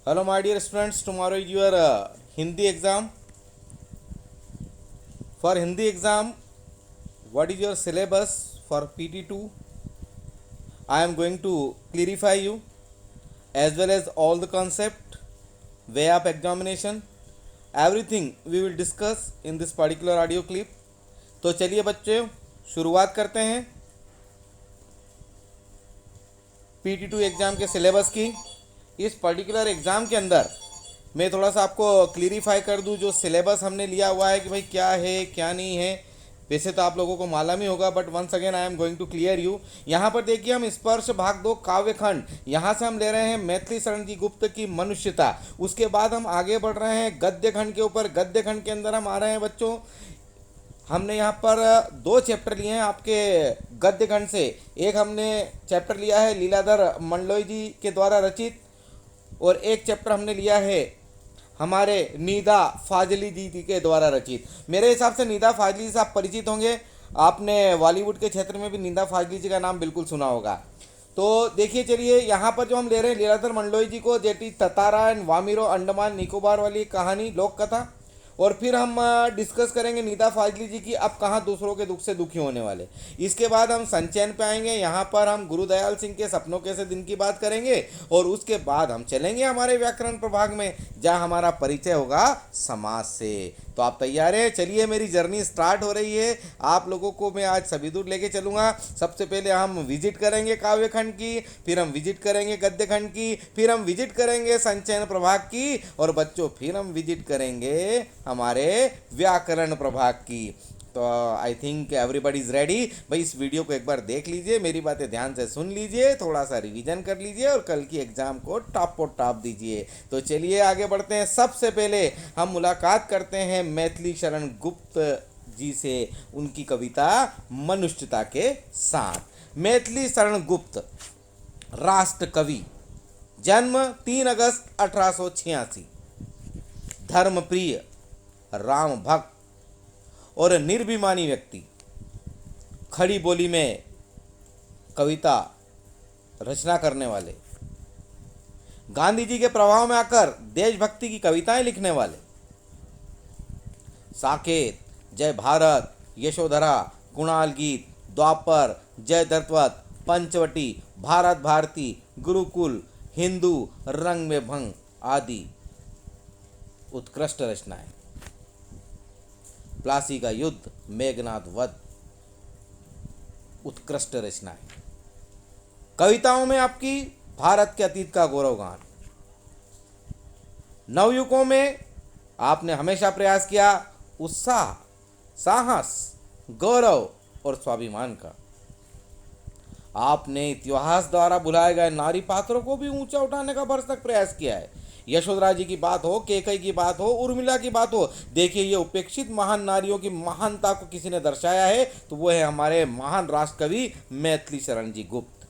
Hello, my dear students. Tomorrow is your Hindi exam. For Hindi exam, what is your syllabus for PT2? I am going to clarify you as well as all the concept, way of examination, everything we will discuss in this particular audio clip. तो चलिए बच्चों शुरुआत करते हैं PT2 exam के syllabus की। इस particular exam के अंदर मैं थोड़ा सा आपको क्लियरिफाई कर दूं जो सिलेबस हमने लिया हुआ है कि भाई क्या है क्या नहीं है। वैसे तो आप लोगों को मालूम ही होगा, but once again I am going to clear you. यहाँ पर देखिए हम स्पर्श भाग 2 काव्यखंड, यहाँ से हम ले रहे हैं मैथिली शरण जी गुप्त की मनुष्यता। उसके बाद हम आगे बढ़ रहे हैं गद्य खंड के ऊपर। गद्य खंड के अंदर हम आ रहे हैं बच्चों, हमने यहाँ पर 2 चैप्टर लिए हैं आपके गद्य खंड से। एक हमने चैप्टर लिया है लीलाधर मंडलोई जी के द्वारा रचित, और एक चैप्टर हमने लिया है हमारे निदा फाजली जी के द्वारा रचित। मेरे हिसाब से निदा फाजली से आप परिचित होंगे, आपने बॉलीवुड के क्षेत्र में भी निदा फाजली जी का नाम बिल्कुल सुना होगा। तो देखिए चलिए यहाँ पर जो हम ले रहे हैं लीलाधर मंडलोई जी को, जेटी ततारा एंड वामिरो अंडमान निकोबार वाली कहानी लोक कथा, और फिर हम डिस्कस करेंगे निदा फाजली जी की अब कहाँ दूसरों के दुख से दुखी होने वाले। इसके बाद हम संचयन पे आएंगे, यहाँ पर हम गुरुदयाल सिंह के सपनों कैसे दिन की बात करेंगे, और उसके बाद हम चलेंगे हमारे व्याकरण प्रभाग में जहाँ हमारा परिचय होगा समाज से। तो आप तैयार हैं? चलिए मेरी जर्नी स्टार्ट हो रही है। आप लोगों को मैं आज सभी दूर लेके चलूँगा। सबसे पहले हम विजिट करेंगे काव्य खंड की, फिर हम विजिट करेंगे गद्य खंड की, फिर हम विजिट करेंगे संचयन प्रभाग की, और बच्चों फिर हम विजिट करेंगे हमारे व्याकरण प्रभाग की। तो I think everybody is ready. भाई इस वीडियो को एक बार देख लीजिए, मेरी बातें ध्यान से सुन लीजिए, थोड़ा सा रिवीजन कर लीजिए और कल की एग्ज़ाम को टॉप दीजिए। तो चलिए आगे बढ़ते हैं। सबसे पहले हम मुलाकात करते हैं मैथिली शरण गुप्त जी से, उनकी कविता मनुष्यता के साथ। मैथिली शरण गुप्त राष्ट्र कवि, जन्म 3 अगस्त 1886, धर्मप्रिय, राम भक्त और निर्भिमानी व्यक्ति। खड़ी बोली में कविता रचना करने वाले, गांधी जी के प्रभाव में आकर देशभक्ति की कविताएं लिखने वाले। साकेत, जय भारत, यशोधरा, कुणाल गीत, द्वापर, जय दत्तवत, पंचवटी, भारत भारती, गुरुकुल, हिंदू, रंग में भंग आदि उत्कृष्ट रचनाएं। प्लासी का युद्ध, मेघनाद वध, उत्कृष्ट रचनाएं। कविताओं में आपकी भारत के अतीत का गौरवगान। नवयुगों में आपने हमेशा प्रयास किया उत्साह, साहस, गौरव और स्वाभिमान का। आपने इतिहास द्वारा भुलाए गए नारी पात्रों को भी ऊंचा उठाने का भरसक प्रयास किया है। यशोधरा जी की बात हो, केकई की बात हो, उर्मिला की बात हो, देखिए ये उपेक्षित महान नारियों की महानता को किसी ने दर्शाया है तो वो है हमारे महान राष्ट्र कवि मैथिली शरण जी गुप्त।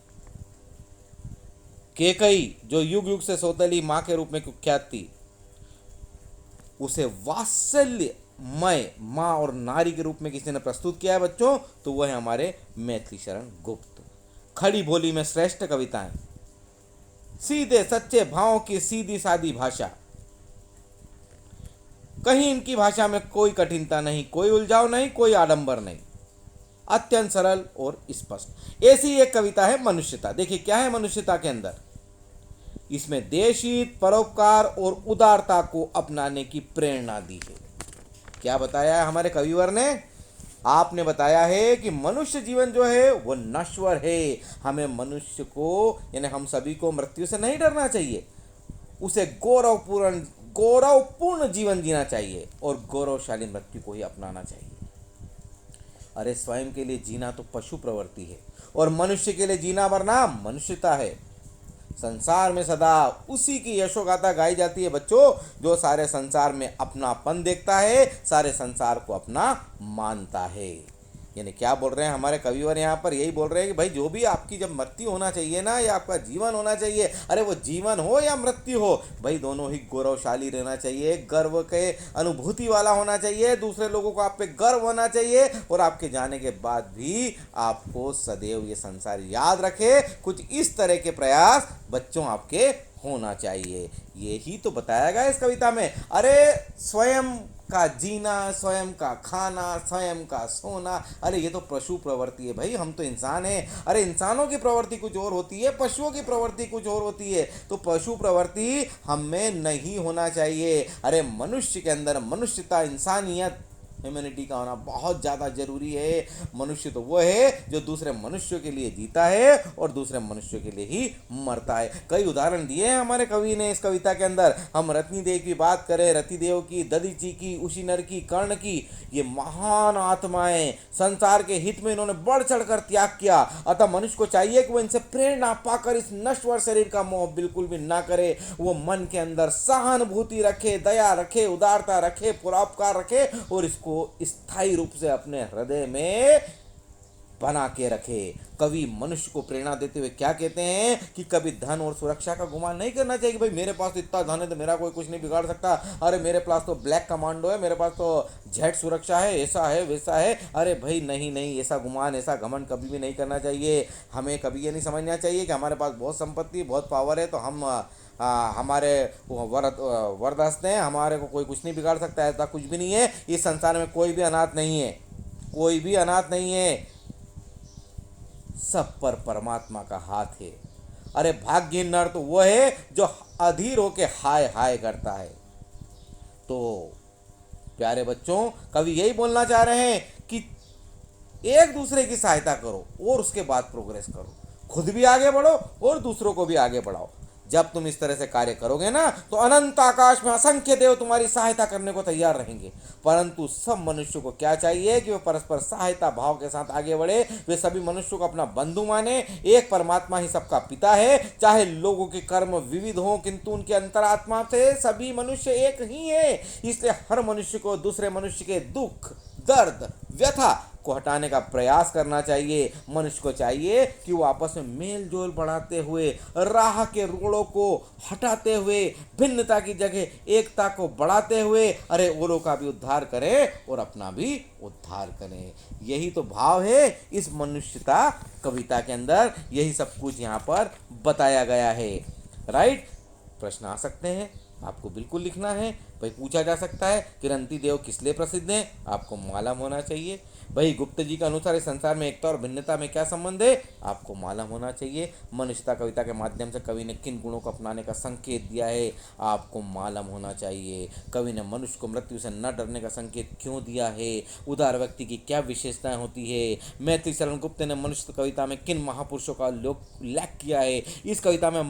केकई जो युग युग से सौतेली मां के रूप में कुख्यात थी, उसे वात्सल्यमय मां और नारी के रूप में किसी ने प्रस्तुत किया है बच्चों, तो वह है हमारे मैथिली शरण गुप्त। खड़ी बोली में श्रेष्ठ कविताएं, सीधे सच्चे भावों की सीधी सादी भाषा, कहीं इनकी भाषा में कोई कठिनता नहीं, कोई उलझाव नहीं, कोई आडंबर नहीं, अत्यंत सरल और स्पष्ट। ऐसी एक कविता है मनुष्यता। देखिए क्या है मनुष्यता के अंदर, इसमें देशहित, परोपकार और उदारता को अपनाने की प्रेरणा दी है। क्या बताया है हमारे कविवर ने? आपने बताया है कि मनुष्य जीवन जो है वो नश्वर है। हमें मनुष्य को यानी हम सभी को मृत्यु से नहीं डरना चाहिए, उसे गौरवपूर्ण जीवन जीना चाहिए और गौरवशाली मृत्यु को ही अपनाना चाहिए। अरे स्वयं के लिए जीना तो पशु प्रवृत्ति है और मनुष्य के लिए जीना मरना मनुष्यता है। संसार में सदा उसी की यशोगाथा गाई जाती है बच्चों जो सारे संसार में अपनापन देखता है, सारे संसार को अपना मानता है। यानी क्या बोल रहे हैं हमारे कविवर यहाँ पर? यही बोल रहे हैं कि भाई जो भी आपकी जब मृत्यु होना चाहिए ना, या आपका जीवन होना चाहिए, अरे वो जीवन हो या मृत्यु हो, भाई दोनों ही गौरवशाली रहना चाहिए, गर्व के अनुभूति वाला होना चाहिए, दूसरे लोगों को आप पे गर्व होना चाहिए, और आपके जाने के बाद भी आपको सदैव ये संसार याद रखे। कुछ इस तरह के प्रयास बच्चों आपके होना चाहिए। यही तो बताया गया इस कविता में। अरे स्वयं का जीना, स्वयं का खाना, स्वयं का सोना, अरे ये तो पशु प्रवृत्ति है भाई, हम तो इंसान हैं। अरे इंसानों की प्रवृत्ति कुछ और होती है, पशुओं की प्रवृत्ति कुछ और होती है। तो पशु प्रवृत्ति हम में नहीं होना चाहिए। अरे मनुष्य के अंदर मनुष्यता, इंसानियत, ह्यूमैनिटी का होना बहुत ज़्यादा जरूरी है। मनुष्य तो वो है जो दूसरे मनुष्यों के लिए जीता है और दूसरे मनुष्यों के लिए ही मरता है। कई उदाहरण दिए हैं हमारे कवि ने इस कविता के अंदर। हम रत्नीदेव की बात करें, रतिदेव की, दधीची की, उशीनर की, कर्ण की, ये महान आत्माएं संसार के हित में इन्होंने बढ़ चढ़कर त्याग किया। अतः मनुष्य को चाहिए कि वो इनसे प्रेरणा पाकर इस नश्वर शरीर का मोह बिल्कुल भी ना करे। वो मन के अंदर सहानुभूति रखे, दया रखे, उदारता रखे, परोपकार रखे और इसको स्थायी रूप से अपने हृदय में बना के रखे। कवि मनुष्य को प्रेरणा देते हुए क्या कहते हैं कि कभी धन और सुरक्षा का गुमान नहीं करना चाहिए कि भाई मेरे पास तो इतना धन है तो मेरा कोई कुछ नहीं बिगाड़ सकता, अरे मेरे पास तो ब्लैक कमांडो है, मेरे पास तो जेट सुरक्षा है, ऐसा है वैसा है। अरे भाई नहीं नहीं, ऐसा गुमान, ऐसा घमंड कभी भी नहीं करना चाहिए। हमें कभी ये नहीं समझना चाहिए कि हमारे पास बहुत संपत्ति, बहुत पावर है तो हम हमारे वरदस्त हैं, हमारे को कोई कुछ नहीं बिगाड़ सकता। ऐसा कुछ भी नहीं है। इस संसार में कोई भी अनाथ नहीं है, कोई भी अनाथ नहीं है, सब पर परमात्मा का हाथ है। अरे भाग्यहीन नर तो वो है जो अधीर होके हाय हाय करता है। तो प्यारे बच्चों, कवि यही बोलना चाह रहे हैं कि एक दूसरे की सहायता करो और उसके बाद प्रोग्रेस करो, खुद भी आगे बढ़ो और दूसरों को भी आगे बढ़ाओ। जब तुम इस तरह से कार्य करोगे ना तो अनंत आकाश में असंख्य देव तुम्हारी सहायता करने को तैयार रहेंगे। परंतु सब मनुष्यों को क्या चाहिए कि वे परस्पर सहायता भाव के साथ आगे बढ़े। वे सभी मनुष्यों को अपना बंधु माने। एक परमात्मा ही सबका पिता है। चाहे लोगों के कर्म विविध हों किंतु उनके अंतरात्मा से सभी मनुष्य एक ही है। इसलिए हर मनुष्य को दूसरे मनुष्य के दुख, दर्द, व्यथा को हटाने का प्रयास करना चाहिए। मनुष्य को चाहिए कि वो आपस में मेल जोल बढ़ाते हुए, राह के रोड़ों को हटाते हुए, भिन्नता की जगह एकता को बढ़ाते हुए अरे औरों का भी उद्धार करें और अपना भी उद्धार करें। यही तो भाव है इस मनुष्यता कविता के अंदर। यही सब कुछ यहाँ पर बताया गया है। राइट, प्रश्न आ सकते हैं, आपको बिल्कुल लिखना है। भाई पूछा जा सकता है कि रंती देव किस लिए प्रसिद्ध हैं, आपको मालूम होना चाहिए। भाई गुप्त जी के अनुसार इस संसार में एकता और भिन्नता में क्या संबंध है, आपको मालूम होना चाहिए। मनुष्यता कविता के माध्यम से कवि ने किन गुणों को अपनाने का संकेत दिया है, आपको मालूम होना चाहिए। कवि ने मनुष्य को मृत्यु से न डरने का संकेत क्यों दिया है, उदार व्यक्ति की क्या विशेषताएं होती है, मैथिली शरण गुप्त ने मनुष्य कविता में किन महापुरुषों का उल्लेख किया है, इस कविता में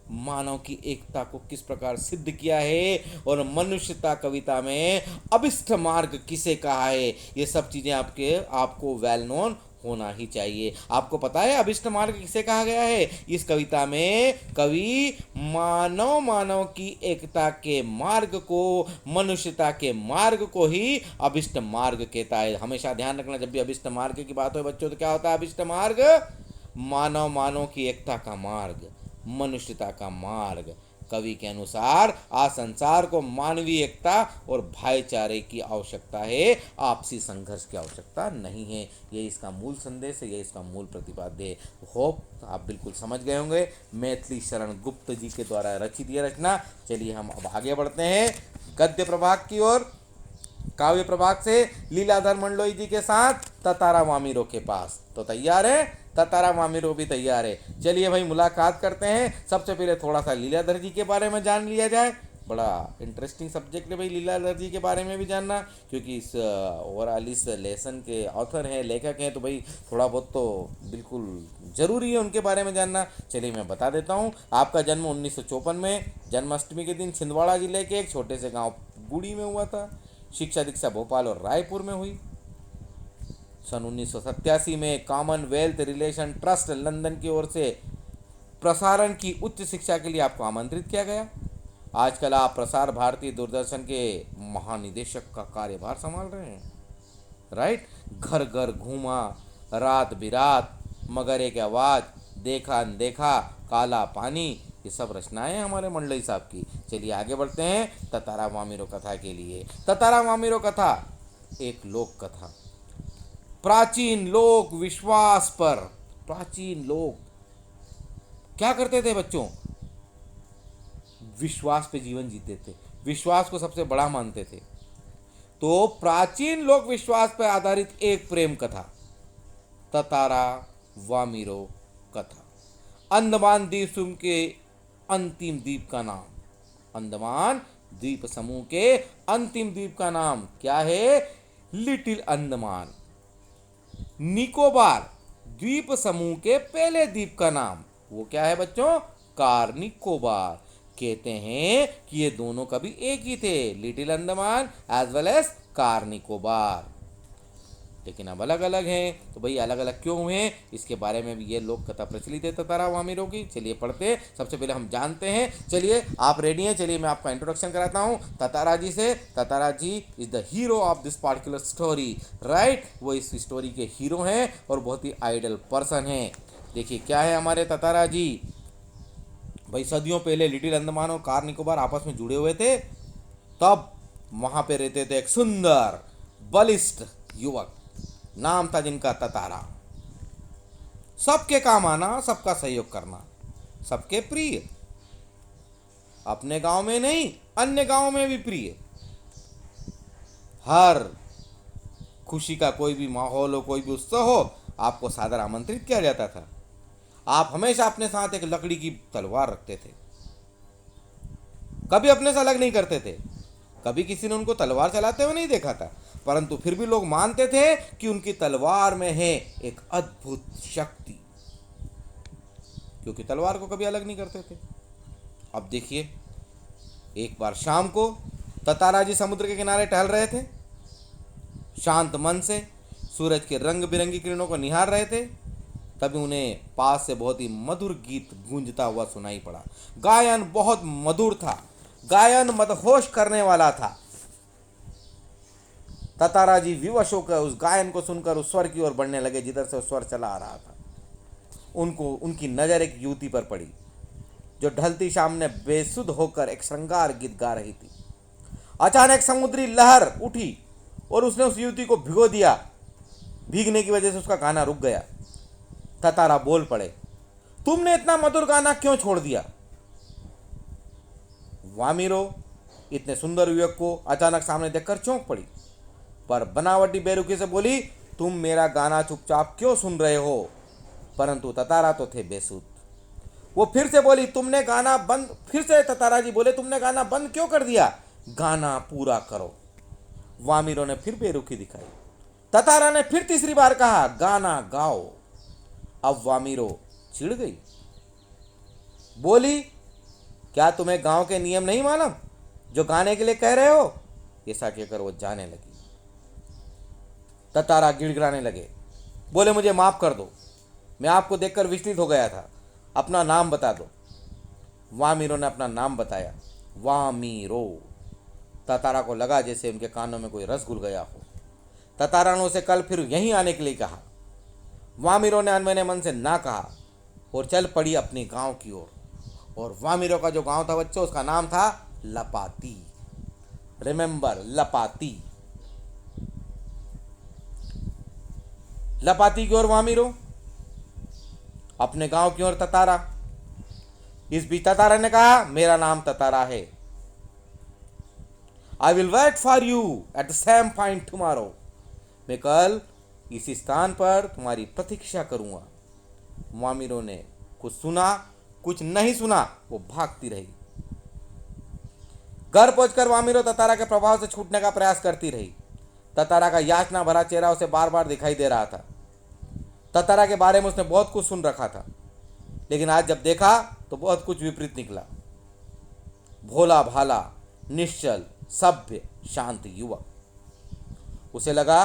मानव की एकता को किस प्रकार सिद्ध किया है और मनुष्यता कविता में अभिष्ट मार्ग किसे कहा है, ये सब चीजें आपको वेल नोन होना ही चाहिए। आपको पता है अभिष्ट मार्ग किसे कहा गया है? इस कविता में कवि मानव की एकता के मार्ग को, मनुष्यता के मार्ग को ही अभिष्ट मार्ग कहता है। हमेशा ध्यान रखना, जब भी अभिष्ट मार्ग की बात हो बच्चों तो क्या होता है अभिष्ट मार्ग? मानव की एकता का मार्ग, मनुष्यता का मार्ग। कवि के अनुसार आज संसार को मानवीय एकता और भाईचारे की आवश्यकता है, आपसी संघर्ष की आवश्यकता नहीं है। ये इसका मूल संदेश है, ये इसका मूल प्रतिपाद्य है। होप आप बिल्कुल समझ गए होंगे मैथिली शरण गुप्त जी के द्वारा रचित ये रचना। चलिए हम अब आगे बढ़ते हैं गद्य प्रभाग की ओर। काव्य प्रभाग से लीलाधर मंडलोई जी के साथ ततारा मामीरो के पास। तो तैयार है? ततारा मामीरो भी तैयार है। चलिए भाई मुलाकात करते हैं। सबसे पहले थोड़ा सा लीलाधर जी के बारे में जान लिया जाए। बड़ा इंटरेस्टिंग सब्जेक्ट है भाई लीलाधर जी के बारे में भी जानना, क्योंकि इस ओवरऑल इस लेसन के ऑथर हैं, लेखक हैं, तो भाई थोड़ा बहुत तो बिल्कुल ज़रूरी है उनके बारे में जानना। चलिए मैं बता देता हूँ। आपका जन्म 1954 में जन्माष्टमी के दिन छिंदवाड़ा जिले के एक छोटे से गाँव गुड़ी में हुआ था। शिक्षा दीक्षा भोपाल और रायपुर में हुई। सन 1987 में कॉमनवेल्थ रिलेशन ट्रस्ट लंदन की ओर से प्रसारण की उच्च शिक्षा के लिए आपको आमंत्रित किया गया। आजकल आप प्रसार भारती दूरदर्शन के महानिदेशक का कार्यभार संभाल रहे हैं। राइट, घर घर घूमा, रात बिरात, मगरे की आवाज़, देखा अनदेखा, काला पानी, ये सब रचनाएं हमारे मंडलोई साहब की। चलिए आगे बढ़ते हैं ततारा मामीरो कथा के लिए। ततारा मामीरो कथा एक लोक कथा, प्राचीन लोक विश्वास पर। प्राचीन लोग क्या करते थे बच्चों? विश्वास पे जीवन जीते थे, विश्वास को सबसे बड़ा मानते थे। तो प्राचीन लोक विश्वास पर आधारित एक प्रेम कथा, ततारा वामिरो कथा। अंडमान द्वीप समूह के अंतिम द्वीप का नाम, अंडमान द्वीप समूह के अंतिम द्वीप का नाम क्या है? लिटिल अंडमान। निकोबार द्वीप समूह के पहले द्वीप का नाम वो क्या है बच्चों? कार निकोबार। कहते हैं कि ये दोनों कभी एक ही थे, Little Andaman as well as Car Nicobar, लेकिन अब अलग अलग हैं। तो भाई अलग अलग क्यों हुए हैं, इसके बारे में भी ये लोक कथा प्रचलित है ततारा वामिरो की। चलिए पढ़ते हैं, सबसे पहले हम जानते हैं। चलिए आप रेडी हैं? चलिए मैं आपका इंट्रोडक्शन कराता हूँ ततारा जी से। Tatara ji is the hero of this particular story, right? वो इस स्टोरी के हीरो हैं और बहुत ही आइडल पर्सन हैं। देखिए क्या है हमारे ततारा जी। भाई सदियों पहले लिटिल अंडमान और कार निकोबार आपस में जुड़े हुए थे। तब वहां पे रहते थे एक सुंदर बलिष्ठ युवक, नाम था जिनका ततारा। सबके काम आना, सबका सहयोग करना, सबके प्रिय, अपने गांव में नहीं अन्य गांव में भी प्रिय। हर खुशी का कोई भी माहौल हो, कोई भी उत्सव हो, आपको सादर आमंत्रित किया जाता था। आप हमेशा अपने साथ एक लकड़ी की तलवार रखते थे, कभी अपने से अलग नहीं करते थे। कभी किसी ने उनको तलवार चलाते हुए नहीं देखा था, परंतु फिर भी लोग मानते थे कि उनकी तलवार में है एक अद्भुत शक्ति, क्योंकि तलवार को कभी अलग नहीं करते थे। अब देखिए, एक बार शाम को ततारा जी समुद्र के किनारे टहल रहे थे, शांत मन से सूरज के रंग बिरंगी किरणों को निहार रहे थे। तभी उन्हें पास से बहुत ही मधुर गीत गूंजता हुआ सुनाई पड़ा। गायन बहुत मधुर था, गायन मदहोश करने वाला था। ततारा जी विवश होकर उस गायन को सुनकर उस स्वर की ओर बढ़ने लगे जिधर से उस स्वर चला आ रहा था। उनकी नजर एक युवती पर पड़ी जो ढलती शाम ने बेसुध होकर एक श्रृंगार गीत गा रही थी। अचानक समुद्री लहर उठी और उसने उस युवती को भिगो दिया। भीगने की वजह से उसका गाना रुक गया। ततारा बोल पड़े, तुमने इतना मधुर गाना क्यों छोड़ दिया? वामिरो इतने सुंदर युवक को अचानक सामने देखकर चौंक पड़ी, पर बनावटी बेरुखी से बोली, तुम मेरा गाना चुपचाप क्यों सुन रहे हो? परंतु ततारा तो थे बेसुध। वो फिर से बोली, तुमने गाना बंद। फिर से ततारा जी बोले, तुमने गाना बंद क्यों कर दिया? गाना पूरा करो। वामिरो ने फिर बेरुखी दिखाई। ततारा ने फिर तीसरी बार कहा, गाना गाओ। अब वामिरो चिढ़ गई, बोली, क्या तुम्हें गांव के नियम नहीं मालूम जो गाने के लिए कह रहे हो? ऐसा कहकर वो जाने लगी। ततारा गिड़गिड़ाने लगे, बोले, मुझे माफ कर दो, मैं आपको देखकर विचलित हो गया था, अपना नाम बता दो। वामिरो ने अपना नाम बताया, वामिरो। ततारा को लगा जैसे उनके कानों में कोई रस घुल गया हो। ततारा ने उसे कल फिर यहीं आने के लिए कहा। वामिरो ने अनमने मन से ना कहा और चल पड़ी अपने गांव की ओर। और वामिरो का जो गांव था बच्चों, उसका नाम था लपाती। रिमेंबर, लपाती। लपाती की ओर वामिरो, अपने गांव की ओर ततारा। इस बीच ततारा ने कहा, मेरा नाम ततारा है। I will wait for you at the same point tomorrow. मैं कल इसी स्थान पर तुम्हारी प्रतीक्षा करूंगा। वामिरो ने कुछ सुना, कुछ नहीं सुना, वो भागती रही। घर पहुंचकर वामिरो ततारा के प्रभाव से छूटने का प्रयास करती रही। ततारा का याचना भरा चेहरा उसे बार बार दिखाई दे रहा था। ततारा के बारे में उसने बहुत कुछ सुन रखा था, लेकिन आज जब देखा तो बहुत कुछ विपरीत निकला। भोला भाला, निश्चल, सभ्य, शांत युवक। उसे लगा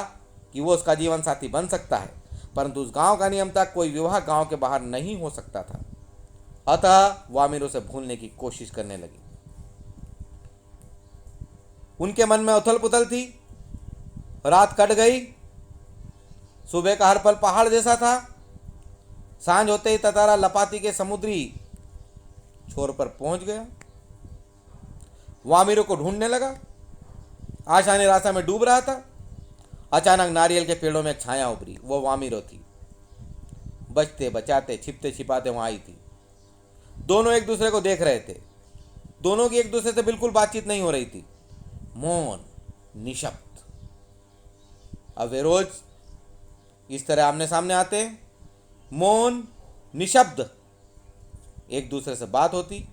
कि वो उसका जीवन साथी बन सकता है, परंतु उस गांव का नियम था, कोई विवाह गांव के बाहर नहीं हो सकता था। अतः वामिरो से भूलने की कोशिश करने लगी। उनके मन में उथल पुथल थी। रात कट गई, सुबह का हर पल पहाड़ जैसा था। सांझ होते ही ततारा लपाती के समुद्री छोर पर पहुंच गया। वामिरो को ढूंढने लगा। आशा निराशा में डूब रहा था। अचानक नारियल के पेड़ों में एक छाया उभरी। वो वामिरो थी। बचते बचाते, छिपते छिपाते वहां आई थी। दोनों एक दूसरे को देख रहे थे। दोनों की एक दूसरे से बिल्कुल बातचीत नहीं हो रही थी। मौन, निशब्द। अब वे रोज इस तरह आमने सामने आते, मौन, निशब्द, एक दूसरे से बात होती,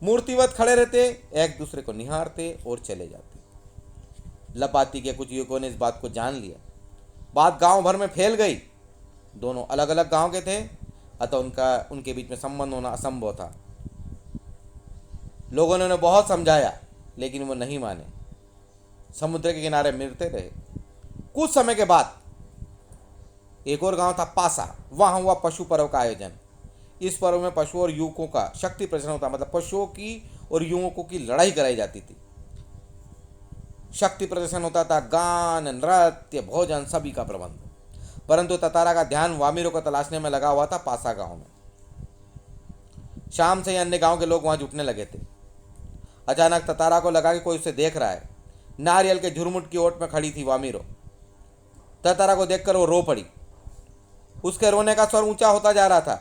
मूर्तिवत खड़े रहते, एक दूसरे को निहारते और चले जाते। लपाती के कुछ युवकों ने इस बात को जान लिया। बात गांव भर में फैल गई। दोनों अलग अलग गांव के थे, अतः उनके बीच में संबंध होना असंभव था। लोगों ने उन्हें बहुत समझाया, लेकिन वो नहीं माने। समुद्र के किनारे मिलते रहे। कुछ समय के बाद एक और गांव था पासा। वहां हुआ पशु पर्व का आयोजन। इस पर्व में पशुओं और युवकों का शक्ति प्रदर्शन होता, मतलब पशुओं की और युवकों की लड़ाई कराई जाती थी। शक्ति प्रदर्शन होता था, गान, नृत्य, भोजन, सभी का प्रबंध। परंतु ततारा का ध्यान वामिरों को तलाशने में लगा हुआ था पासा गांव में। शाम से ही अन्य गांव के लोग वहां जुटने लगे थे। अचानक ततारा को लगा कि कोई उसे देख रहा है। नारियल के झुरमुट की ओट में खड़ी थी वामिरो। ततारा को देखकर वो रो पड़ी। उसके रोने का स्वर ऊंचा होता जा रहा था।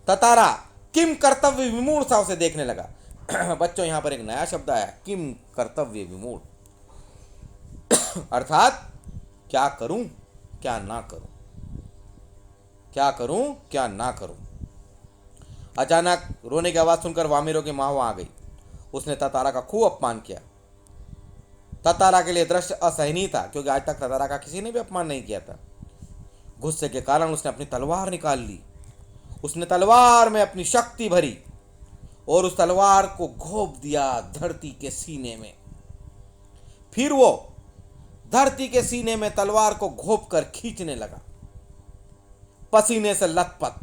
ततारा किम कर्तव्य विमूढ़ सा उसे देखने लगा। बच्चों, यहां पर एक नया शब्द आया, किम कर्तव्य विमूढ़, अर्थात क्या करूं क्या ना करूं, क्या करूं क्या ना करूं। अचानक रोने की आवाज सुनकर वामिरो की मां वहां आ गई। उसने ततारा का खूब अपमान किया। ततारा के लिए दृश्य असहनीय था, क्योंकि आज तक ततारा का किसी ने भी अपमान नहीं किया था। गुस्से के कारण उसने अपनी तलवार निकाल ली। उसने तलवार में अपनी शक्ति भरी और उस तलवार को घोंप दिया धरती के सीने में। फिर वो धरती के सीने में तलवार को घोंप कर खींचने लगा। पसीने से लथपथ,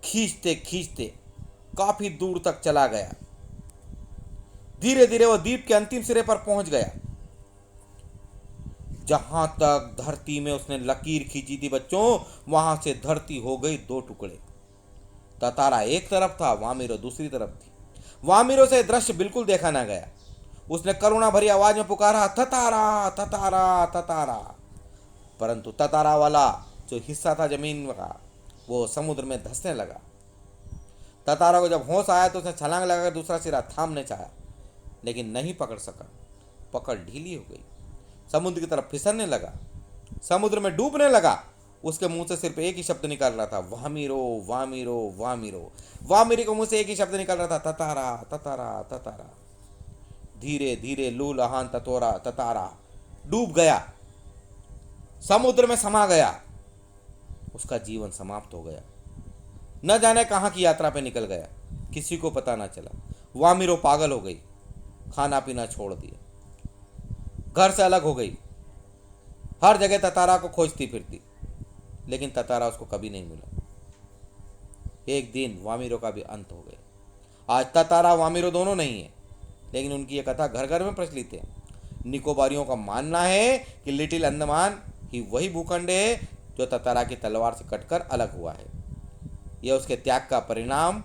खींचते खींचते काफी दूर तक चला गया। धीरे धीरे वो द्वीप के अंतिम सिरे पर पहुंच गया। जहां तक धरती में उसने लकीर खींची थी बच्चों, वहां से धरती हो गई दो टुकड़े। ततारा एक तरफ था, वामिरो दूसरी तरफ थी। वामिरो से दृश्य बिल्कुल देखा ना गया। उसने करुणा भरी आवाज में पुकारा, ततारा ततारा ततारा। परंतु ततारा वाला जो हिस्सा था जमीन का, वो समुद्र में धंसने लगा। ततारा को जब होश आया तो उसने छलांग लगाकर दूसरा सिरा थामने चाहा, लेकिन नहीं पकड़ सका। पकड़ ढीली हो गई। समुद्र की तरफ फिसलने लगा, समुद्र में डूबने लगा। उसके मुंह से सिर्फ एक ही शब्द निकल रहा था, वामिरो वामिरो वामिरो। वामिरो के मुंह से एक ही शब्द निकल रहा था, ततारा ततारा ततारा। धीरे धीरे लूलहान ततोरा ततारा डूब गया, समुद्र में समा गया। उसका जीवन समाप्त हो गया। न जाने कहां की यात्रा पे निकल गया, किसी को पता ना चला। वामिरो पागल हो गई, खाना पीना छोड़ दिया, घर से अलग हो गई। हर जगह ततारा को खोजती फिरती, लेकिन ततारा उसको कभी नहीं मिला। एक दिन वामिरो का भी अंत हो गया। आज ततारा वामिरो दोनों नहीं है, लेकिन उनकी यह कथा घर घर में प्रचलित है। निकोबारियों का मानना है कि लिटिल अंडमान ही वही भूखंड है जो ततारा की तलवार से कटकर अलग हुआ है। यह उसके त्याग का परिणाम,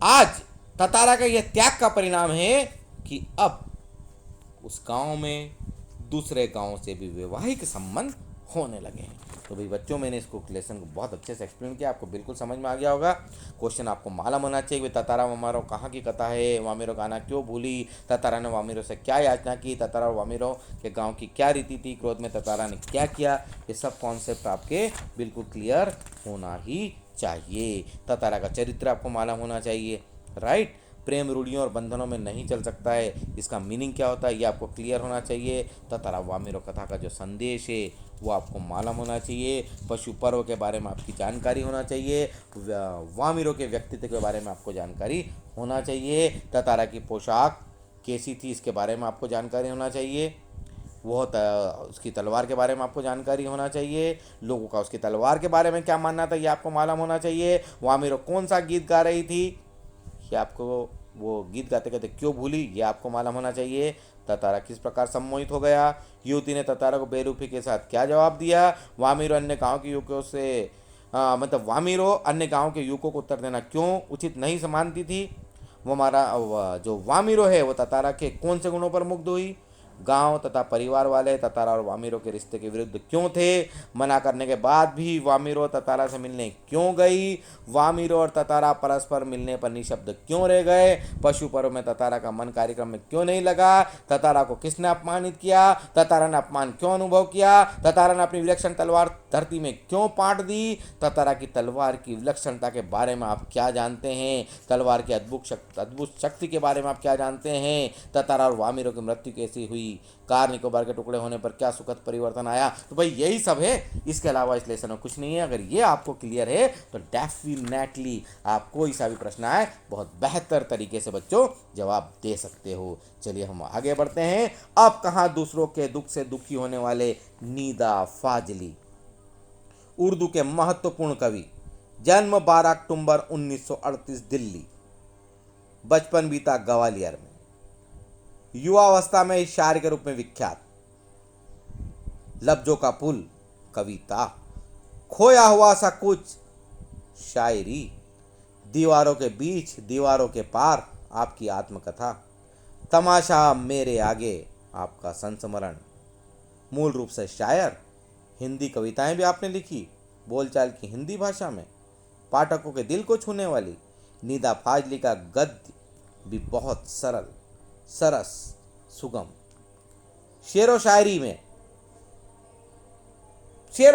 आज ततारा का यह त्याग का परिणाम है कि अब उस गांव में दूसरे गांव से भी वैवाहिक संबंध होने लगे हैं। तो भाई बच्चों, मैंने इसको लेसन को बहुत अच्छे से एक्सप्लेन किया, आपको बिल्कुल समझ में आ गया होगा। क्वेश्चन आपको मालूम होना चाहिए कि ततारा वामिरो कहाँ की कथा है, वामिरो गाना क्यों भूली, ततारा ने वामिरो से क्या याचना की, ततारा वामिरो के गांव की क्या रीति थी, क्रोध में ततारा ने क्या किया, ये सब कॉन्सेप्ट आपके बिल्कुल क्लियर होना ही चाहिए। ततारा का चरित्र आपको मालूम होना चाहिए, राइट। प्रेम रूढ़ियों और बंधनों में नहीं चल सकता है, इसका मीनिंग क्या होता है ये आपको क्लियर होना चाहिए। ततारा वामिरो कथा का जो संदेश है वो आपको मालूम होना चाहिए। पशु पर्व के बारे में आपकी जानकारी होना चाहिए। वामिरो के व्यक्तित्व के बारे में आपको जानकारी होना चाहिए। ततारा की पोशाक कैसी थी इसके बारे में आपको जानकारी होना चाहिए। उसकी तलवार के बारे में आपको जानकारी होना चाहिए। लोगों का उसकी तलवार के बारे में क्या मानना था ये आपको मालूम होना चाहिए। वामिरो कौन सा गीत गा रही थी, ये आपको वो गीत गाते गाते क्यों भूली ये आपको मालूम होना चाहिए। ततारा किस प्रकार सम्मोहित हो गया, युवती ने ततारा को बेरूफी के साथ क्या जवाब दिया। वामिरो अन्य गांव के युवकों से वामिरो अन्य गांव के युवकों को उत्तर देना क्यों उचित नहीं मानती थी। जो वामिरो है वो ततारा के कौन से गुणों पर मुग्ध हुई। गांव तथा परिवार वाले ततारा और वामिरों के रिश्ते के विरुद्ध क्यों थे? मना करने के बाद भी वामिरो ततारा से मिलने क्यों गई? वामिरो और ततारा परस्पर मिलने पर निशब्द क्यों रह गए? पशु पर्व में ततारा का मन कार्यक्रम में क्यों नहीं लगा? ततारा को किसने अपमानित किया? ततारा ने अपमान क्यों अनुभव किया? ततारा ने अपनी विलक्षण तलवार धरती में क्यों पाट दी? ततारा की तलवार की विलक्षणता के बारे में आप क्या जानते हैं? तलवार की अद्भुत शक्ति के बारे में आप क्या जानते हैं? ततारा और वामिरों की मृत्यु कैसी हुई? कार निकोबार के टुकड़े होने पर क्या सुखद परिवर्तन आया? तो भाई यही सब है, इसके अलावा इस लेसन में कुछ नहीं है। अगर ये आपको क्लियर है तो डेफिनेटली आप कोई सा भी प्रश्न आए बहुत बेहतर तरीके से बच्चों जवाब दे सकते हो। चलिए हम आगे बढ़ते हैं। अब कहाँ दूसरों के दुख से दुखी होने वाले नीदा फाजली। उर्दू के महत्वपूर्ण कवि, जन्म 12 अक्टूबर 1938 दिल्ली, बचपन बीता ग्वालियर में, युवावस्था में शायर के रूप में विख्यात, लफ्जों का पुल कविता, खोया हुआ सा कुछ शायरी, दीवारों के बीच दीवारों के पार आपकी आत्मकथा, तमाशा मेरे आगे आपका संस्मरण। मूल रूप से शायर, हिंदी कविताएं भी आपने लिखी, बोलचाल की हिंदी भाषा में, पाठकों के दिल को छूने वाली। नीदा फाजली का गद्य भी बहुत सरल, सरस, सुगम। शेर व